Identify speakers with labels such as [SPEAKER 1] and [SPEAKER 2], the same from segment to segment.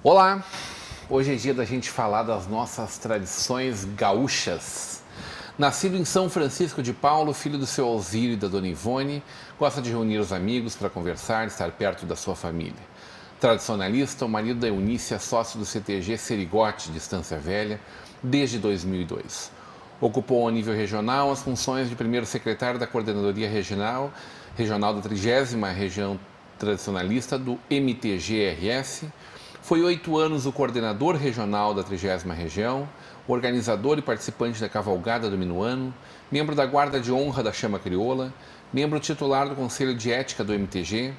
[SPEAKER 1] Olá! Hoje é dia da gente falar das nossas tradições gaúchas. Nascido em São Francisco de Paulo, filho do seu Alzírio e da dona Ivone, gosta de reunir os amigos para conversar e estar perto da sua família. Tradicionalista, o marido da Eunice é sócio do CTG Serigote de Estância Velha desde 2002. Ocupou ao nível regional as funções de primeiro secretário da Coordenadoria Regional da 30ª Região Tradicionalista do MTG-RS. Foi 8 anos o coordenador regional da 30ª Região, organizador e participante da Cavalgada do Minuano, membro da Guarda de Honra da Chama Crioula, membro titular do Conselho de Ética do MTG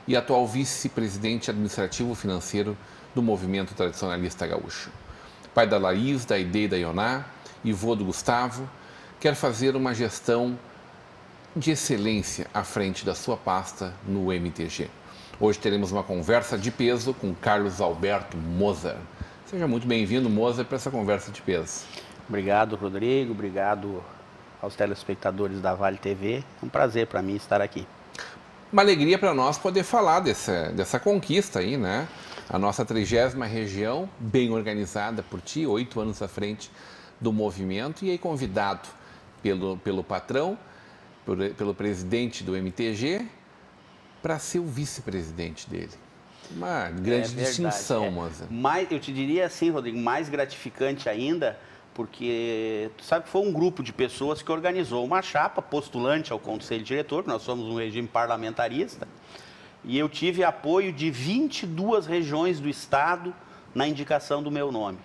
[SPEAKER 1] e atual vice-presidente administrativo financeiro do Movimento Tradicionalista Gaúcho. Pai da Laís, da Aide e da Ioná, e vô do Gustavo, quer fazer uma gestão de excelência à frente da sua pasta no MTG. Hoje teremos uma conversa de peso com Carlos Alberto Moser. Seja muito bem-vindo, Moser, para essa conversa de peso.
[SPEAKER 2] Obrigado, Rodrigo. Obrigado aos telespectadores da Vale TV. É um prazer para mim estar aqui.
[SPEAKER 1] Uma alegria para nós poder falar dessa conquista aí, né? A nossa 30ª Região, bem organizada por ti, 8 anos à frente do movimento, e aí convidado pelo patrão, pelo presidente do MTG, para ser o vice-presidente dele. Uma grande distinção, Moser.
[SPEAKER 2] Mas eu te diria assim, Rodrigo, mais gratificante ainda, porque tu sabe que foi um grupo de pessoas que organizou uma chapa postulante ao Conselho Diretor, nós somos um regime parlamentarista, e eu tive apoio de 22 regiões do Estado na indicação do meu nome.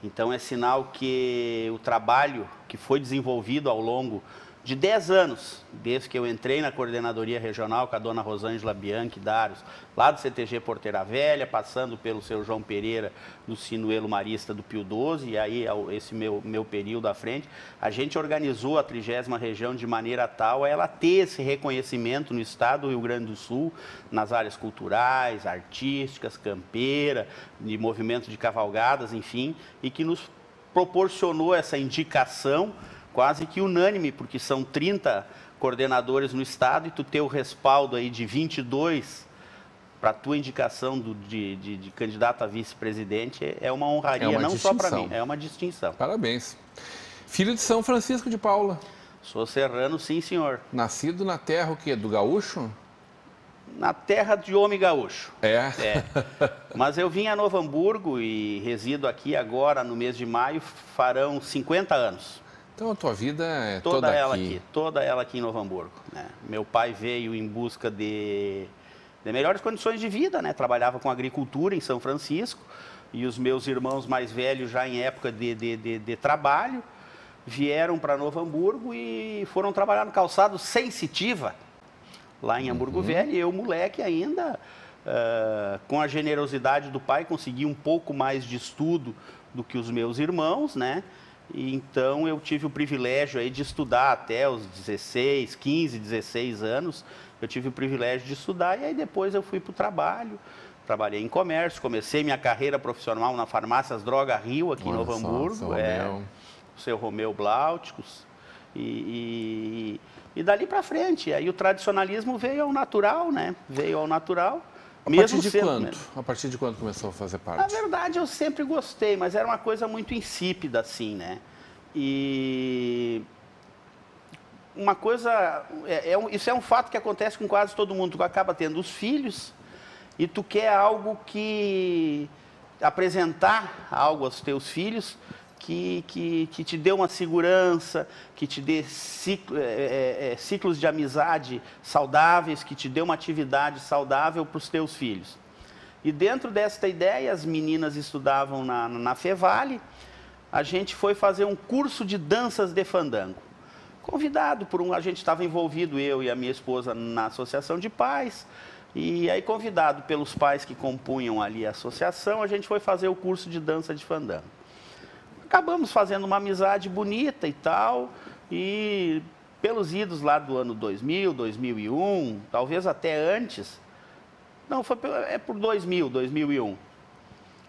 [SPEAKER 2] Então é sinal que o trabalho que foi desenvolvido ao longo de 10 anos, desde que eu entrei na Coordenadoria Regional com a dona Rosângela Bianchi Darius, lá do CTG Porteira Velha, passando pelo seu João Pereira, do Sinuelo Marista do Pio XII, e aí esse meu período à frente, a gente organizou a 30ª Região de maneira tal a ela ter esse reconhecimento no estado do Rio Grande do Sul, nas áreas culturais, artísticas, campeira, de movimento de cavalgadas, enfim, e que nos proporcionou essa indicação quase que unânime, porque são 30 coordenadores no estado e tu ter o respaldo aí de 22 para a tua indicação de candidato a vice-presidente é uma honraria, não só para mim, é uma distinção.
[SPEAKER 1] Parabéns. Filho de São Francisco de Paula.
[SPEAKER 2] Sou serrano, sim, senhor.
[SPEAKER 1] Nascido na terra o quê? Do gaúcho?
[SPEAKER 2] Na terra de homem gaúcho.
[SPEAKER 1] É?
[SPEAKER 2] Mas eu vim a Novo Hamburgo e resido aqui agora, no mês de maio, farão 50 anos.
[SPEAKER 1] Então a tua vida é
[SPEAKER 2] toda ela aqui? Toda ela aqui em Novo Hamburgo, né? Meu pai veio em busca de melhores condições de vida, né? Trabalhava com agricultura em São Francisco e os meus irmãos mais velhos já em época de trabalho vieram para Novo Hamburgo e foram trabalhar no calçado Sensitiva, lá em Hamburgo Velho, e eu, moleque ainda, com a generosidade do pai, consegui um pouco mais de estudo do que os meus irmãos, né? E então eu tive o privilégio aí de estudar até os 16, 15, 16 anos. Eu tive o privilégio de estudar e aí depois eu fui para o trabalho. Trabalhei em comércio, comecei minha carreira profissional na Farmácias Droga Rio, aqui em Novo Hamburgo. O seu Romeu Bláuticos. E dali para frente. Aí o tradicionalismo veio ao natural, né? Veio ao natural.
[SPEAKER 1] A partir de quando começou a fazer parte?
[SPEAKER 2] Na verdade, eu sempre gostei, mas era uma coisa muito insípida, assim, né? E uma coisa... isso é um fato que acontece com quase todo mundo. Tu acaba tendo os filhos e tu quer algo que... apresentar algo aos teus filhos que te dê uma segurança, que te dê ciclos de amizade saudáveis, que te dê uma atividade saudável para os teus filhos. E dentro desta ideia, as meninas estudavam na Fevale, a gente foi fazer um curso de danças de fandango. Convidado a gente estava envolvido, eu e a minha esposa, na associação de pais, e aí convidado pelos pais que compunham ali a associação, a gente foi fazer o curso de dança de fandango. Acabamos fazendo uma amizade bonita e tal, e pelos idos lá do ano 2000, 2001, talvez até antes, não, é por 2000, 2001,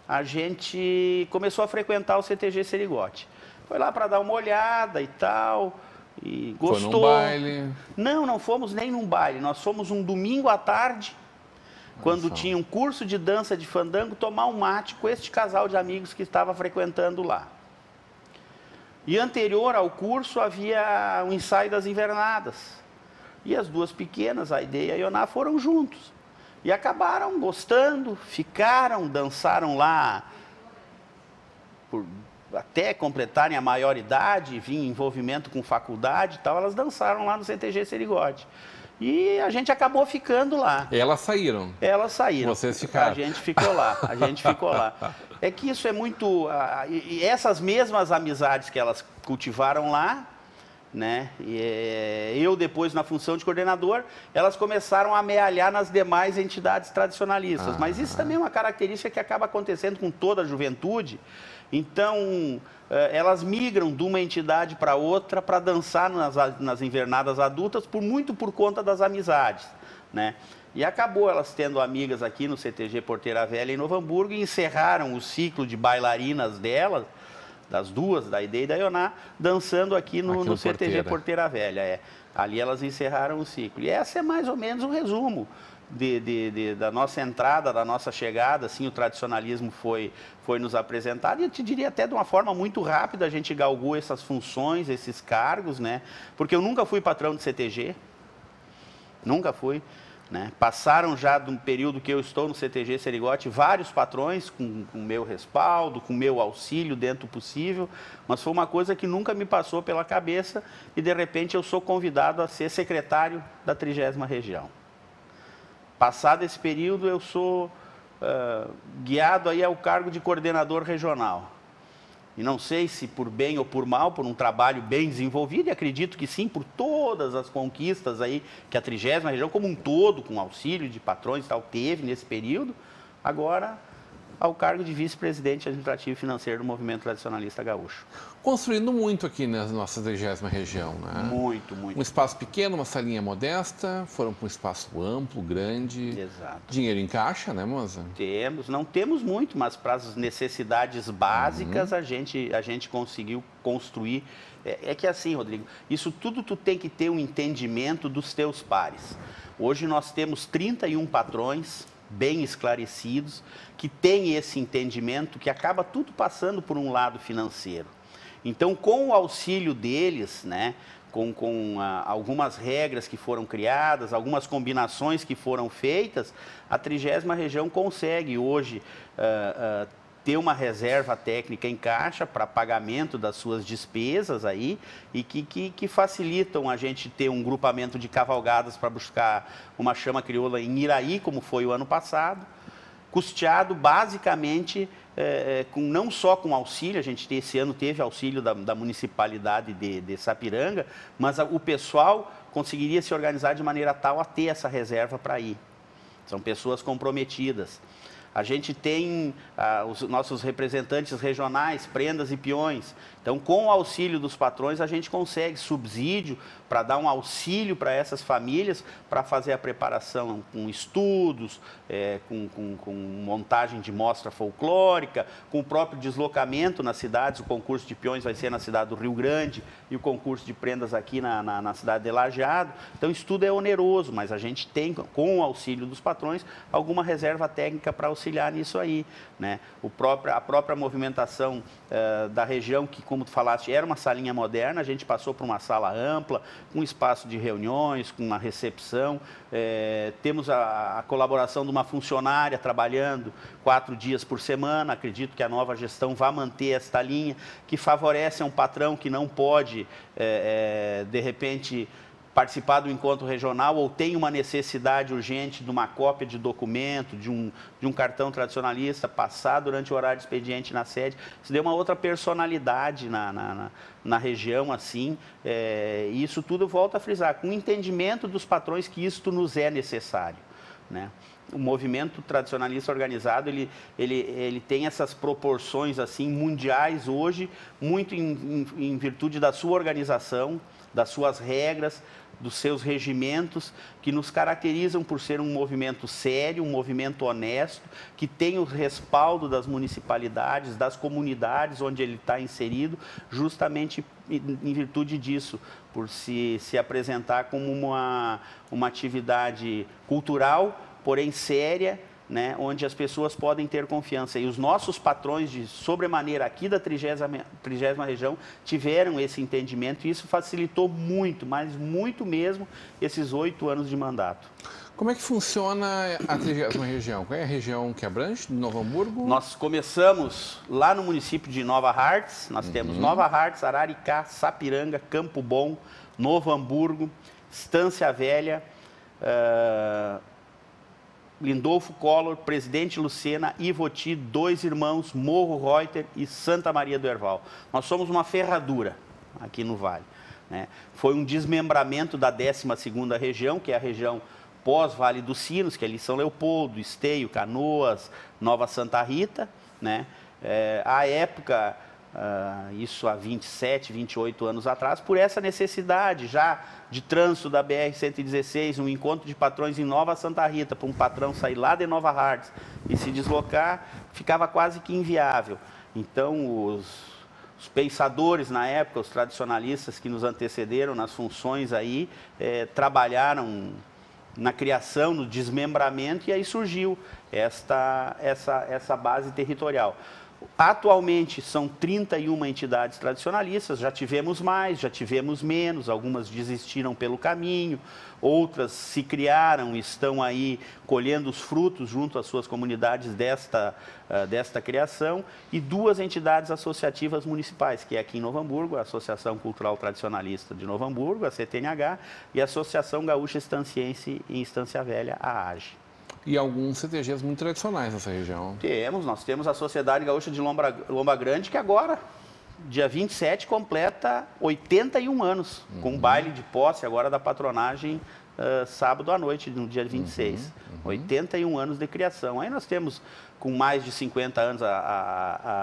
[SPEAKER 2] a gente começou a frequentar o CTG Serigote. Foi lá para dar uma olhada e tal, e gostou.
[SPEAKER 1] Foi num baile?
[SPEAKER 2] Não fomos nem num baile, nós fomos um domingo à tarde, quando tinha um curso de dança de fandango, tomar um mate com este casal de amigos que estava frequentando lá. E anterior ao curso havia um ensaio das invernadas. E as duas pequenas, a Aide e a Ioná, foram juntos. E acabaram gostando, ficaram, dançaram lá até completarem a maioridade, vinha envolvimento com faculdade e tal, elas dançaram lá no CTG Serigote. E a gente acabou ficando lá.
[SPEAKER 1] E elas saíram?
[SPEAKER 2] Elas saíram.
[SPEAKER 1] Vocês ficaram?
[SPEAKER 2] A gente ficou lá, a gente ficou lá. É que isso é muito... E essas mesmas amizades que elas cultivaram lá, né? Eu depois na função de coordenador, elas começaram a amealhar nas demais entidades tradicionalistas. Mas isso também é uma característica que acaba acontecendo com toda a juventude. Então, elas migram de uma entidade para outra para dançar nas invernadas adultas, muito por conta das amizades, né? E acabou elas tendo amigas aqui no CTG Porteira Velha em Novo Hamburgo e encerraram o ciclo de bailarinas delas, das duas, da Aide e da Ioná, dançando aqui no CTG Porteira Velha. Ali elas encerraram o ciclo. E essa é mais ou menos um resumo da nossa entrada, da nossa chegada. Assim, o tradicionalismo foi nos apresentado, e eu te diria até de uma forma muito rápida, a gente galgou essas funções, esses cargos, né? Porque eu nunca fui patrão de CTG, nunca fui. Né? Passaram já de um período que eu estou no CTG Serigote vários patrões com meu respaldo, com meu auxílio dentro do possível, mas foi uma coisa que nunca me passou pela cabeça e de repente eu sou convidado a ser secretário da 30ª região. Passado esse período eu sou guiado aí ao cargo de coordenador regional. E não sei se por bem ou por mal, por um trabalho bem desenvolvido, e acredito que sim, por todas as conquistas aí que a 30ª região como um todo, com auxílio de patrões e tal, teve nesse período, agora ao cargo de vice-presidente administrativo e financeiro do Movimento Tradicionalista Gaúcho.
[SPEAKER 1] Construindo muito aqui na nossa 30ª região, né?
[SPEAKER 2] Muito, muito.
[SPEAKER 1] Um espaço pequeno, uma salinha modesta, foram para um espaço amplo, grande.
[SPEAKER 2] Exato.
[SPEAKER 1] Dinheiro em caixa, né, moça?
[SPEAKER 2] Não temos muito, mas para as necessidades básicas a gente conseguiu construir. É que assim, Rodrigo, isso tudo tu tem que ter um entendimento dos teus pares. Hoje nós temos 31 patrões bem esclarecidos, que têm esse entendimento, que acaba tudo passando por um lado financeiro. Então, com o auxílio deles, né, com algumas regras que foram criadas, algumas combinações que foram feitas, a 30ª região consegue hoje ter uma reserva técnica em caixa para pagamento das suas despesas aí e que facilitam a gente ter um grupamento de cavalgadas para buscar uma chama crioula em Iraí, como foi o ano passado, custeado basicamente não só com auxílio, a gente esse ano teve auxílio da municipalidade de Sapiranga, mas o pessoal conseguiria se organizar de maneira tal a ter essa reserva para ir. São pessoas comprometidas. A gente tem os nossos representantes regionais, prendas e peões. Então, com o auxílio dos patrões, a gente consegue subsídio para dar um auxílio para essas famílias, para fazer a preparação com estudos, com montagem de mostra folclórica, com o próprio deslocamento nas cidades. O concurso de peões vai ser na cidade do Rio Grande e o concurso de prendas aqui na cidade de Lajeado. Então, isso tudo é oneroso, mas a gente tem, com o auxílio dos patrões, alguma reserva técnica para auxiliar nisso aí, né? A própria movimentação da região, que, como tu falaste, era uma salinha moderna, a gente passou por uma sala ampla, com espaço de reuniões, com uma recepção. Temos a colaboração de uma funcionária trabalhando 4 dias por semana. Acredito que a nova gestão vai manter esta linha, que favorece a um patrão que não pode, de repente, participar do encontro regional ou tem uma necessidade urgente de uma cópia de documento, de um cartão tradicionalista, passar durante o horário de expediente na sede. Isso deu uma outra personalidade na região, assim, e isso tudo, eu volto a frisar, com o entendimento dos patrões que isto nos é necessário. né? O movimento tradicionalista organizado, ele tem essas proporções assim mundiais hoje, muito em virtude da sua organização, das suas regras, dos seus regimentos, que nos caracterizam por ser um movimento sério, um movimento honesto, que tem o respaldo das municipalidades, das comunidades onde ele está inserido, justamente em virtude disso, por se apresentar como uma atividade cultural, porém séria, né, onde as pessoas podem ter confiança. E os nossos patrões, de sobremaneira aqui da 30ª região, tiveram esse entendimento e isso facilitou muito, mas muito mesmo, esses 8 anos de mandato.
[SPEAKER 1] Como é que funciona a 30ª região? Qual é a região que abrange? Novo Hamburgo?
[SPEAKER 2] Nós começamos lá no município de Nova Hartz, nós temos Nova Hartz, Araricá, Sapiranga, Campo Bom, Novo Hamburgo, Estância Velha, Lindolfo Collor, Presidente Lucena, Ivoti, Dois Irmãos, Morro Reuter e Santa Maria do Herval. Nós somos uma ferradura aqui no Vale, né? Foi um desmembramento da 12ª região, que é a região pós-Vale dos Sinos, que é ali São Leopoldo, Esteio, Canoas, Nova Santa Rita, né? À época, isso há 27, 28 anos atrás, por essa necessidade já de trânsito da BR-116, um encontro de patrões em Nova Santa Rita, para um patrão sair lá de Nova Hartz e se deslocar, ficava quase que inviável. Então, os pensadores na época, os tradicionalistas que nos antecederam nas funções aí, trabalharam na criação, no desmembramento, e aí surgiu essa base territorial. Atualmente são 31 entidades tradicionalistas, já tivemos mais, já tivemos menos, algumas desistiram pelo caminho, outras se criaram e estão aí colhendo os frutos junto às suas comunidades desta criação, e 2 entidades associativas municipais, que é aqui em Novo Hamburgo, a Associação Cultural Tradicionalista de Novo Hamburgo, a CTNH, e a Associação Gaúcha Estanciense em Estância Velha, a AGE.
[SPEAKER 1] E alguns CTGs muito tradicionais nessa região.
[SPEAKER 2] Nós temos a Sociedade Gaúcha de Lomba Grande, que agora, dia 27, completa 81 anos, com baile de posse agora da patronagem sábado à noite, no dia 26. 81 anos de criação. Aí nós temos, com mais de 50 anos,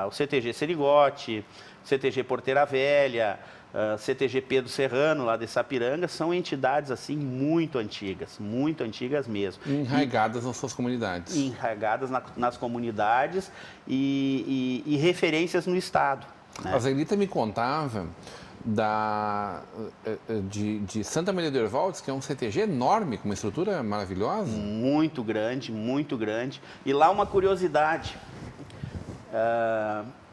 [SPEAKER 2] o CTG Serigote, CTG Porteira Velha, CTG Pedro Serrano, lá de Sapiranga, são entidades assim muito antigas mesmo.
[SPEAKER 1] Enraigadas nas suas comunidades.
[SPEAKER 2] Enraigadas nas comunidades e referências no Estado, né?
[SPEAKER 1] A Zelita me contava de Santa Maria do Herval, que é um CTG enorme, com uma estrutura maravilhosa.
[SPEAKER 2] Muito grande, muito grande. E lá uma curiosidade,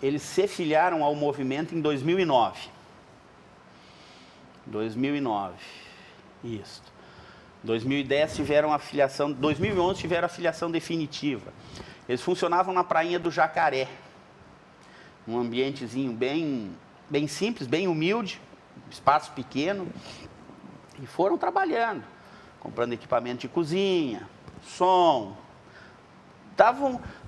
[SPEAKER 2] eles se filiaram ao movimento em 2009. 2009, isso. 2010 tiveram a filiação, 2011 tiveram a filiação definitiva. Eles funcionavam na Prainha do Jacaré, um ambientezinho bem simples, bem humilde, espaço pequeno, e foram trabalhando, comprando equipamento de cozinha, som.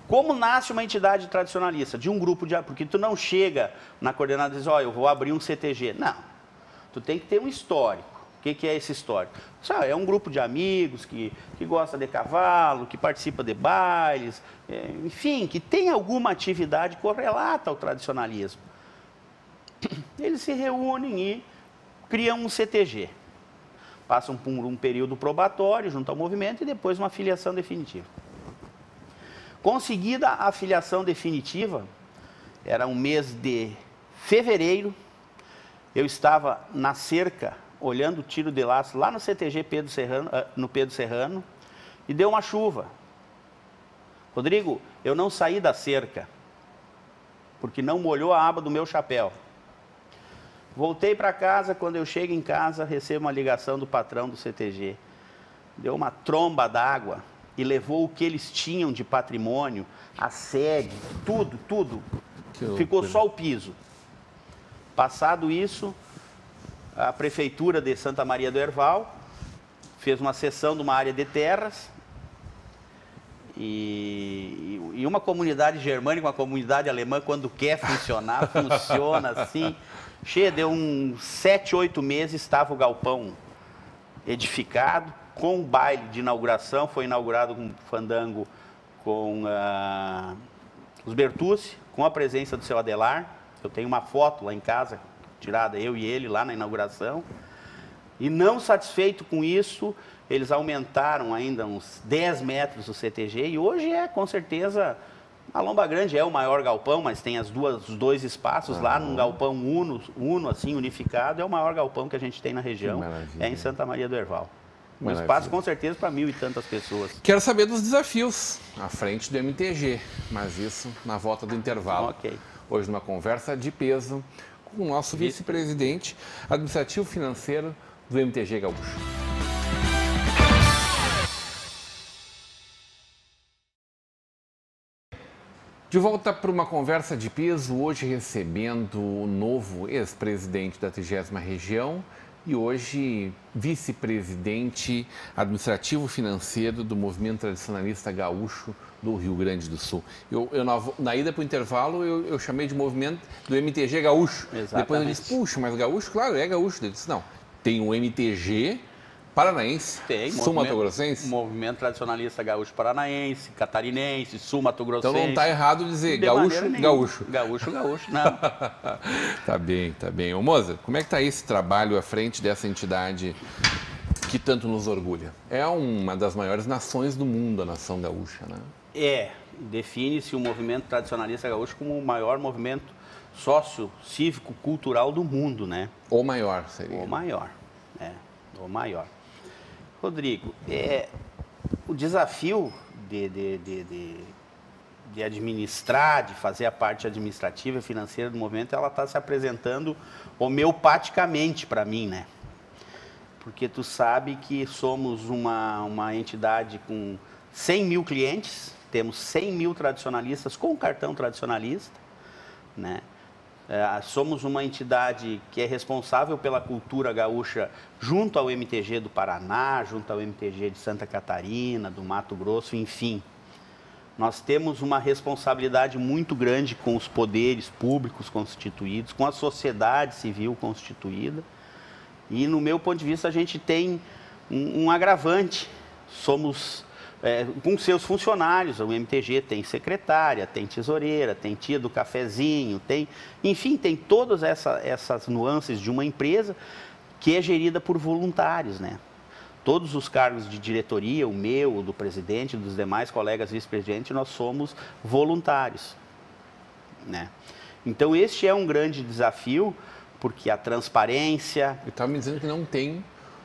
[SPEAKER 2] Como nasce uma entidade tradicionalista? De um grupo porque tu não chega na coordenada e diz, eu vou abrir um CTG. Não. Tu tem que ter um histórico. O que é esse histórico? É um grupo de amigos que gosta de cavalo, que participa de bailes, enfim, que tem alguma atividade correlata ao tradicionalismo. Eles se reúnem e criam um CTG. Passam por um período probatório junto ao movimento e depois uma filiação definitiva. Conseguida a filiação definitiva, era um mês de fevereiro, eu estava na cerca, olhando o tiro de laço, lá no CTG no Pedro Serrano, e deu uma chuva. Rodrigo, eu não saí da cerca, porque não molhou a aba do meu chapéu. Voltei para casa, quando eu chego em casa, recebo uma ligação do patrão do CTG. Deu uma tromba d'água e levou o que eles tinham de patrimônio, a sede, tudo. Ficou só o piso. Passado isso, a Prefeitura de Santa Maria do Herval fez uma cessão de uma área de terras e uma comunidade germânica, uma comunidade alemã, quando quer funcionar, funciona assim. Deu uns 7, 8 meses, estava o galpão edificado, com o baile de inauguração, foi inaugurado um fandango com os Bertucci, com a presença do seu Adelar. Eu tenho uma foto lá em casa, tirada eu e ele lá na inauguração. E não satisfeito com isso, eles aumentaram ainda uns 10 metros o CTG e hoje com certeza, a Lomba Grande é o maior galpão, mas tem os dois espaços lá num galpão uno, assim, unificado, é o maior galpão que a gente tem na região, em Santa Maria do Herval. Um espaço com certeza para 1.000 e tantas pessoas.
[SPEAKER 1] Quero saber dos desafios à frente do MTG, mas isso na volta do intervalo.
[SPEAKER 2] Ok.
[SPEAKER 1] Hoje numa conversa de peso com o nosso vice-presidente administrativo financeiro do MTG Gaúcho. De volta para uma conversa de peso, hoje recebendo o novo ex-presidente da 30ª Região e hoje vice-presidente administrativo financeiro do Movimento Tradicionalista Gaúcho do Rio Grande do Sul. Na ida para o intervalo, eu chamei de movimento do MTG Gaúcho.
[SPEAKER 2] Exatamente.
[SPEAKER 1] Depois eu disse, puxa, mas Gaúcho, claro, é Gaúcho. Ele disse, não, tem o MTG paranaense, sul-mato-grossense.
[SPEAKER 2] Movimento Tradicionalista Gaúcho Paranaense, Catarinense, sul-mato-grossense.
[SPEAKER 1] Então não está errado dizer gaúcho.
[SPEAKER 2] Gaúcho, não.
[SPEAKER 1] Tá bem. Ô Moza, como é que está esse trabalho à frente dessa entidade que tanto nos orgulha? É uma das maiores nações do mundo, a nação gaúcha, né?
[SPEAKER 2] Define-se o movimento tradicionalista gaúcho como o maior movimento sócio-cívico-cultural do mundo, né?
[SPEAKER 1] O maior seria.
[SPEAKER 2] O maior. Rodrigo, o desafio de administrar, de fazer a parte administrativa e financeira do movimento, ela está se apresentando homeopaticamente para mim, né? Porque tu sabe que somos uma entidade com 100 mil clientes, temos 100 mil tradicionalistas com cartão tradicionalista, né? Somos uma entidade que é responsável pela cultura gaúcha junto ao MTG do Paraná, junto ao MTG de Santa Catarina, do Mato Grosso, enfim. Nós temos uma responsabilidade muito grande com os poderes públicos constituídos, com a sociedade civil constituída. E, no meu ponto de vista, a gente tem um agravante. Somos... com seus funcionários, o MTG tem secretária, tem tesoureira, tem tia do cafezinho, enfim, tem todas essas nuances de uma empresa que é gerida por voluntários, né? Todos os cargos de diretoria, o meu, o do presidente, dos demais colegas vice-presidentes, nós somos voluntários, né? Então, este é um grande desafio, porque a transparência...
[SPEAKER 1] Eu estava me dizendo que não tem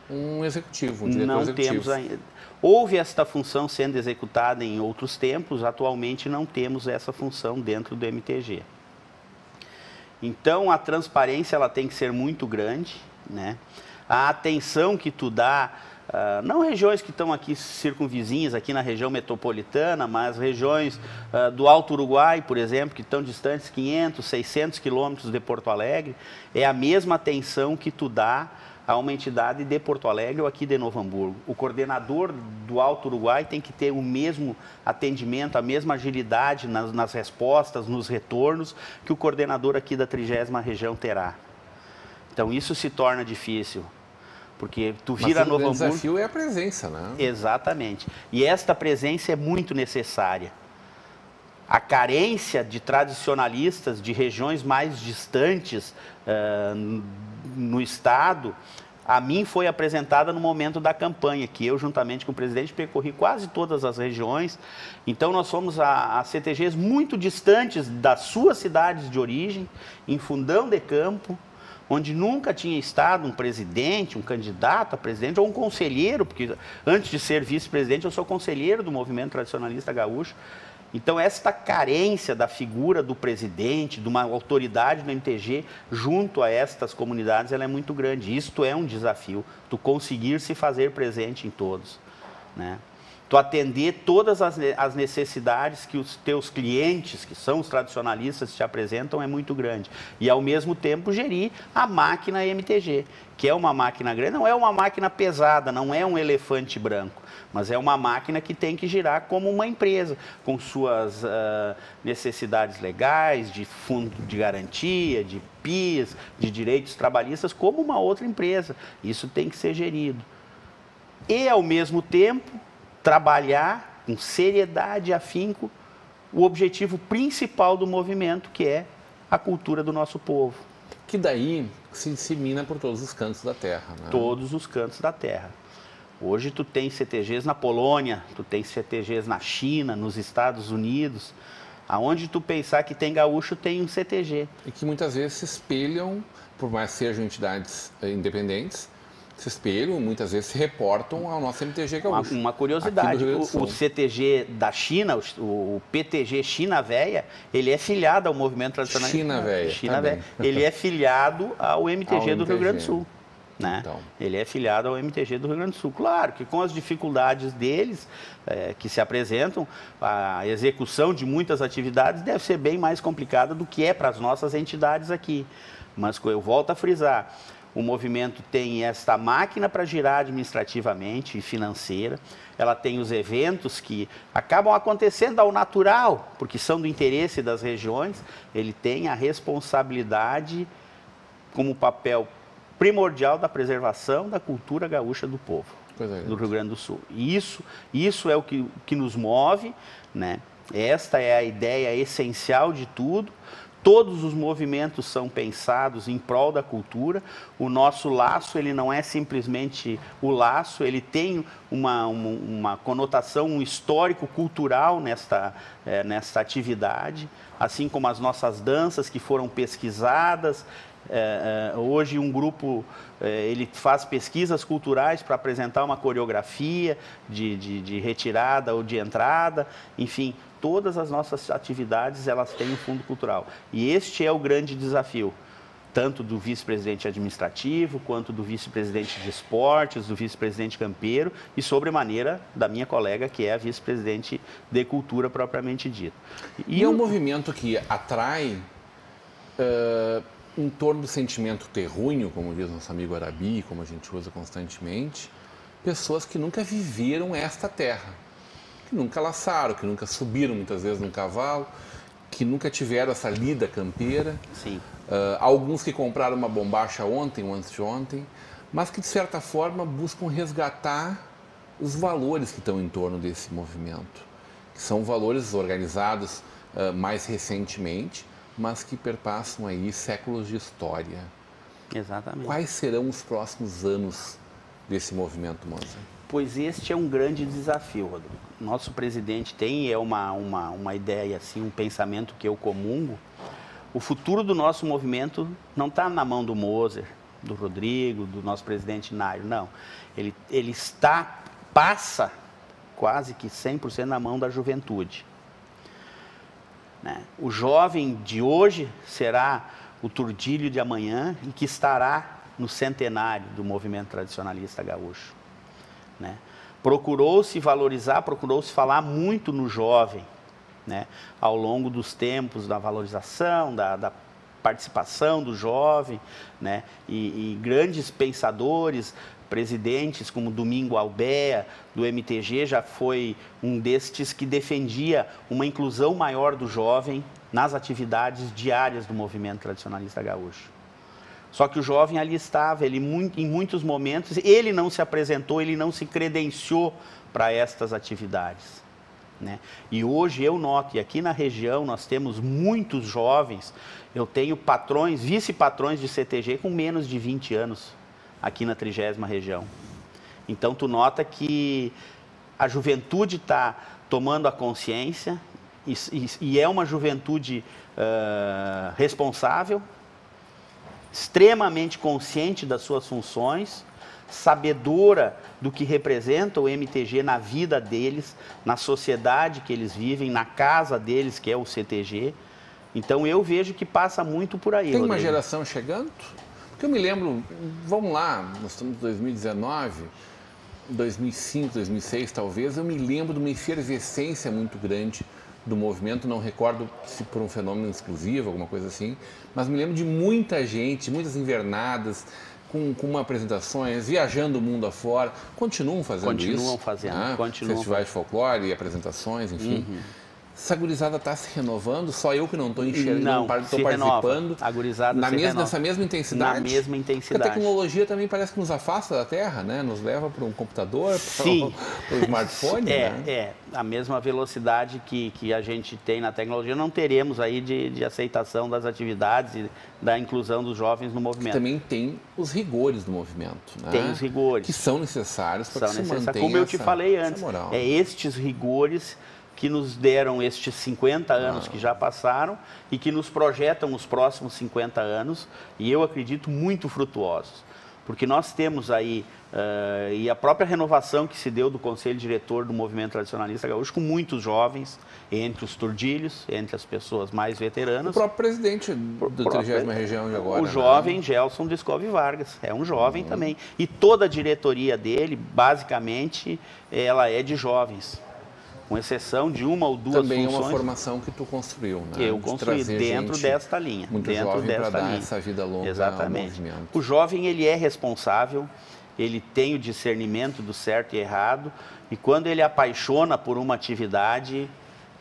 [SPEAKER 1] um executivo, um diretor executivo.
[SPEAKER 2] Não temos ainda. Houve esta função sendo executada em outros tempos, atualmente não temos essa função dentro do MTG. Então, a transparência ela tem que ser muito grande, né? A atenção que tu dá, não regiões que estão aqui circunvizinhas, aqui na região metropolitana, mas regiões do Alto Uruguai, por exemplo, que estão distantes 500, 600 quilômetros de Porto Alegre, é a mesma atenção que tu dá a uma entidade de Porto Alegre ou aqui de Novo Hamburgo. O coordenador do Alto Uruguai tem que ter o mesmo atendimento, a mesma agilidade nas respostas, nos retornos, que o coordenador aqui da 30ª Região terá. Então, isso se torna difícil, porque tu vira Novo Hamburgo...
[SPEAKER 1] O desafio é a presença, né?
[SPEAKER 2] Exatamente. E esta presença é muito necessária. A carência de tradicionalistas de regiões mais distantes no estado, a mim foi apresentada no momento da campanha, que eu, juntamente com o presidente, percorri quase todas as regiões. Então, nós somos a CTGs muito distantes das suas cidades de origem, em Fundão de Campo, onde nunca tinha estado um presidente, um candidato a presidente ou um conselheiro, porque antes de ser vice-presidente, eu sou conselheiro do Movimento Tradicionalista Gaúcho. Então, esta carência da figura do presidente, de uma autoridade do MTG, junto a estas comunidades, ela é muito grande. Isto é um desafio, tu conseguir se fazer presente em todos, né? Tu atender todas as necessidades que os teus clientes, que são os tradicionalistas, te apresentam, é muito grande. E, ao mesmo tempo, gerir a máquina MTG, que é uma máquina grande, não é uma máquina pesada, não é um elefante branco, mas é uma máquina que tem que girar como uma empresa, com suas necessidades legais, de fundo de garantia, de PIS, de direitos trabalhistas, como uma outra empresa. Isso tem que ser gerido. e, ao mesmo tempo, trabalhar com seriedade e afinco o objetivo principal do movimento, que é a cultura do nosso povo.
[SPEAKER 1] Que daí se dissemina por todos os cantos da terra, né?
[SPEAKER 2] Todos os cantos da terra. Hoje tu tem CTGs na Polônia, tu tem CTGs na China, nos Estados Unidos. Aonde tu pensar que tem gaúcho, tem um CTG.
[SPEAKER 1] E que muitas vezes se espelham, por mais que sejam entidades independentes, se espelham, muitas vezes se reportam ao nosso MTG gaúcho.
[SPEAKER 2] Uma curiosidade, o CTG da China, o PTG China Véia, ele é filiado ao movimento tradicional.
[SPEAKER 1] China Véia.
[SPEAKER 2] China Véia. Ele é filiado ao MTG do Rio Grande do Sul. Né?
[SPEAKER 1] Então.
[SPEAKER 2] Ele é filiado ao MTG do Rio Grande do Sul. Claro que com as dificuldades deles, que se apresentam, a execução de muitas atividades deve ser bem mais complicada do que é para as nossas entidades aqui. Mas eu volto a frisar, o movimento tem esta máquina para girar administrativamente e financeira, ela tem os eventos que acabam acontecendo ao natural, porque são do interesse das regiões, ele tem a responsabilidade como papel primordial da preservação da cultura gaúcha do povo do Rio Grande do Sul. E isso é o que nos move, né? Esta é a ideia essencial de tudo. Todos os movimentos são pensados em prol da cultura. O nosso laço, ele não é simplesmente o laço, ele tem uma conotação, um histórico cultural nesta atividade, assim como as nossas danças que foram pesquisadas. Hoje um grupo ele faz pesquisas culturais para apresentar uma coreografia de retirada ou de entrada, enfim, todas as nossas atividades elas têm um fundo cultural. E este é o grande desafio, tanto do vice-presidente administrativo, quanto do vice-presidente de esportes, do vice-presidente campeiro e, sobremaneira, da minha colega, que é a vice-presidente de cultura propriamente dita.
[SPEAKER 1] E é um movimento que atrai em torno do sentimento terrunho, como diz nosso amigo Arabi, como a gente usa constantemente, pessoas que nunca viveram esta terra, que nunca laçaram, que nunca subiram muitas vezes num cavalo, que nunca tiveram essa lida campeira.
[SPEAKER 2] Sim.
[SPEAKER 1] Alguns que compraram uma bombacha ontem ou antes de ontem, mas que de certa forma buscam resgatar os valores que estão em torno desse movimento, que são valores organizados mais recentemente, mas que perpassam aí séculos de história.
[SPEAKER 2] Exatamente.
[SPEAKER 1] Quais serão os próximos anos desse movimento, Moza?
[SPEAKER 2] Pois este é um grande desafio, Rodrigo. Nosso presidente tem uma ideia, assim, um pensamento que eu comungo. O futuro do nosso movimento não está na mão do Moser, do Rodrigo, do nosso presidente Nário, não. Ele passa quase que 100% na mão da juventude. O jovem de hoje será o turdilho de amanhã e que estará no centenário do movimento tradicionalista gaúcho. Procurou-se valorizar, procurou-se falar muito no jovem, ao longo dos tempos da valorização, da participação do jovem, e grandes pensadores, presidentes como Domingo Albéa, do MTG, já foi um destes que defendia uma inclusão maior do jovem nas atividades diárias do movimento tradicionalista gaúcho. Só que o jovem ali estava, em muitos momentos, ele não se apresentou, ele não se credenciou para estas atividades. E hoje eu noto, e aqui na região nós temos muitos jovens, eu tenho patrões, vice-patrões de CTG com menos de 20 anos, aqui na 30ª região. Então, tu nota que a juventude está tomando a consciência e é uma juventude responsável, extremamente consciente das suas funções, sabedora do que representa o MTG na vida deles, na sociedade que eles vivem, na casa deles, que é o CTG. Então, eu vejo que passa muito por aí.
[SPEAKER 1] Tem uma
[SPEAKER 2] Rodrigo.
[SPEAKER 1] geração chegando? Porque eu me lembro, vamos lá, nós estamos em 2019, 2005, 2006 talvez, eu me lembro de uma efervescência muito grande do movimento, não recordo se por um fenômeno exclusivo, alguma coisa assim, mas me lembro de muita gente, muitas invernadas, com apresentações, viajando o mundo afora, continuam fazendo isso.
[SPEAKER 2] Continuam fazendo.
[SPEAKER 1] Festivais de folclore, apresentações, enfim. Essa gurizada está se renovando? Só eu que não estou enxergando, não estou
[SPEAKER 2] participando. A gurizada
[SPEAKER 1] nessa mesma intensidade?
[SPEAKER 2] Na mesma intensidade.
[SPEAKER 1] Porque a tecnologia também parece que nos afasta da Terra, né? Nos leva para um computador, para o smartphone.
[SPEAKER 2] A mesma velocidade que a gente tem na tecnologia, não teremos aí de aceitação das atividades e da inclusão dos jovens no movimento.
[SPEAKER 1] Também tem os rigores do movimento, né?
[SPEAKER 2] Tem os rigores.
[SPEAKER 1] Que são necessários para que se mantenha
[SPEAKER 2] como eu te falei antes, estes rigores que nos deram estes 50 anos que já passaram e que nos projetam os próximos 50 anos, e eu acredito muito frutuosos. Porque nós temos aí, e a própria renovação que se deu do Conselho Diretor do Movimento Tradicionalista Gaúcho, com muitos jovens, entre os turdilhos, entre as pessoas mais veteranas.
[SPEAKER 1] O próprio presidente da 30ª região de agora.
[SPEAKER 2] O jovem Gelson Descove Vargas, é um jovem também. E toda a diretoria dele, basicamente, ela é de jovens. Com exceção de uma ou duas funções.
[SPEAKER 1] Também é uma formação que tu construiu, né?
[SPEAKER 2] Eu construí dentro desta linha.
[SPEAKER 1] Muito jovem para dar essa vida longa ao movimento.
[SPEAKER 2] O jovem, ele é responsável, ele tem o discernimento do certo e errado, e quando ele apaixona por uma atividade,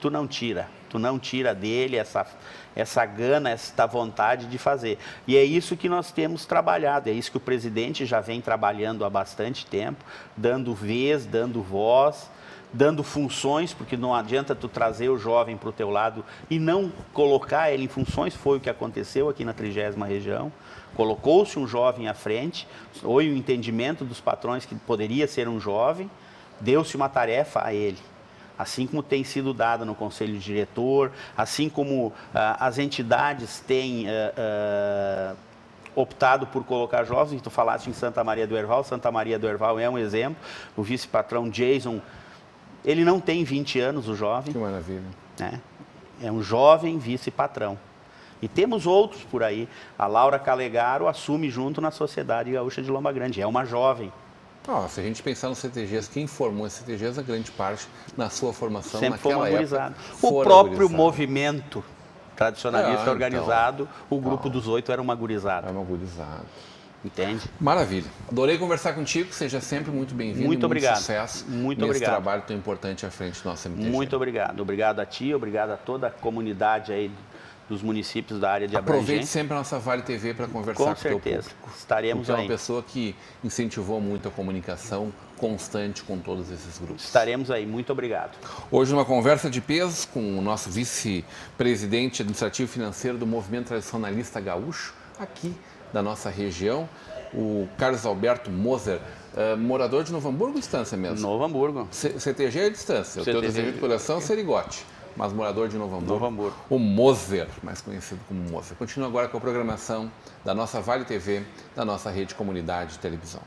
[SPEAKER 2] tu não tira dele essa gana, essa vontade de fazer. E é isso que nós temos trabalhado, é isso que o presidente já vem trabalhando há bastante tempo, dando vez, dando voz, dando funções, porque não adianta tu trazer o jovem para o teu lado e não colocar ele em funções. Foi o que aconteceu aqui na 30ª região. Colocou-se um jovem à frente, houve o entendimento dos patrões que poderia ser um jovem, deu-se uma tarefa a ele. Assim como tem sido dada no Conselho Diretor, assim como as entidades têm optado por colocar jovens. Tu falaste em Santa Maria do Herval. Santa Maria do Herval é um exemplo. O vice-patrão Jason, ele não tem 20 anos, o jovem.
[SPEAKER 1] Que maravilha.
[SPEAKER 2] É um jovem vice-patrão. E temos outros por aí. A Laura Calegaro assume junto na Sociedade Gaúcha de Lomba Grande. É uma jovem.
[SPEAKER 1] Se a gente pensar nos CTGs, quem formou os CTGs, a grande parte, na sua formação,
[SPEAKER 2] sempre
[SPEAKER 1] naquela época,
[SPEAKER 2] o próprio movimento tradicionalista organizado, o grupo dos 8 era uma gurizada.
[SPEAKER 1] Era uma gurizada.
[SPEAKER 2] Entende?
[SPEAKER 1] Maravilha. Adorei conversar contigo. Seja sempre muito bem-vindo.
[SPEAKER 2] Muito obrigado.
[SPEAKER 1] Sucesso
[SPEAKER 2] muito
[SPEAKER 1] nesse
[SPEAKER 2] obrigado.
[SPEAKER 1] trabalho tão importante à frente do nosso MTG.
[SPEAKER 2] Muito obrigado. Obrigado a ti, obrigado a toda a comunidade aí dos municípios da área de abrangência.
[SPEAKER 1] Aproveite sempre a nossa Vale TV para conversar com o teu público.
[SPEAKER 2] Estaremos aí.
[SPEAKER 1] É uma pessoa que incentivou muito a comunicação constante com todos esses grupos.
[SPEAKER 2] Estaremos aí. Muito obrigado.
[SPEAKER 1] Hoje, uma conversa de peso com o nosso vice-presidente administrativo e financeiro do Movimento Tradicionalista Gaúcho, aqui da nossa região, o Carlos Alberto Moser, morador de Novo Hamburgo, distância mesmo?
[SPEAKER 2] Novo Hamburgo.
[SPEAKER 1] CTG é distância, o teu CTG de coração é Serigote, mas morador de Novo Hamburgo.
[SPEAKER 2] Novo Hamburgo.
[SPEAKER 1] O Moser, mais conhecido como Moser. Continua agora com a programação da nossa Vale TV, da nossa rede Comunidade de Televisão.